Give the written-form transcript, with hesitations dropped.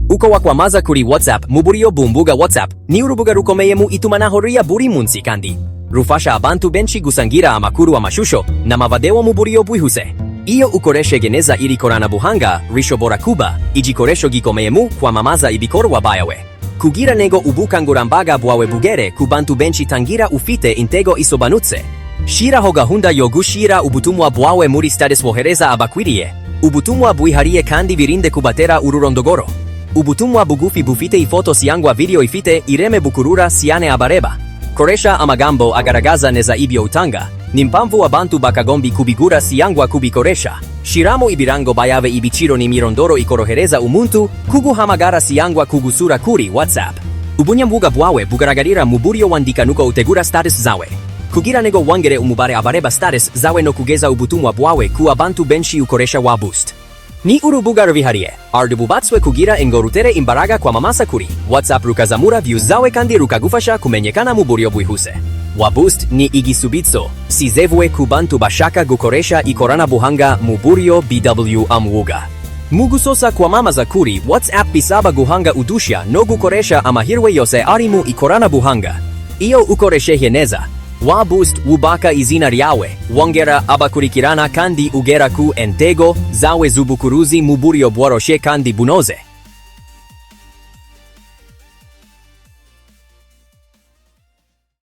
Uko wakwamaza kuri WhatsApp mu buryo bw'imbuga WhatsApp ni urubuga rukomeye mu itumanaho buri munsi kandi rufasha abantu benshi gusangira amakuru, amashusho n'amavideo mu buryo bwihuse. Iyo ukoresheje neza iri koranabuhanga rishobora kuba igikoresho gikomeye mu kwamamaza ibikorwa byawe. Kugira nego ubukangurambaga bwawe bugere ku bantu benshi, tangira ufite intego isobanutse. Shiraho gahunda yo gushira ubutumwa bwawe muri status wohereza abakwiriye. Ubutumwa bwihariye kandi birinde kubatera ururondogoro. Ubutumwa bugufi bufite ifoto cyangwa video ifite ireme bukurura cyane abareba. Koresha amagambo agaragaza neza ibyo utanga n'impamvu abantu bakagombi kubigura cyangwa kubikoresha. Shiramo ibirango byawe, ibiciro n'imyirondoro ikorohereza umuntu kuguhamagara cyangwa kugusura kuri WhatsApp. Ubunyambuga bwawe bugaragarira mu buryo wandika nuko utegura status zawe. Kugira nego wongere umubare abareba status zawe no kugeza ubutumwa bwawe ku abantu benshi ukoresha WAABOOST. Ni urubuga rwihariye rwubatswe kugira ngo rutere imbaraga kwamamaza kuri WhatsApp, rukazamura views zawe kandi rukagufasha kumenyekana mu buryo bwihuse. WAABOOST ni igisubizo cyizewe ku bantu bashaka gukoresha ikoranabuhanga mu buryo bw'umwuga. Mu gusoza kwamamaza kuri WhatsApp bisaba guhanga udushya no gukoresha amahirwe yose ari mu ikoranabuhanga. Iyo ukoresheje neza WAABOOST wubaka izina ryawe, wongera abakurikirana kandi ugera ku intego zawe z'ubucuruzi mu buryo bworoshye kandi bunoze.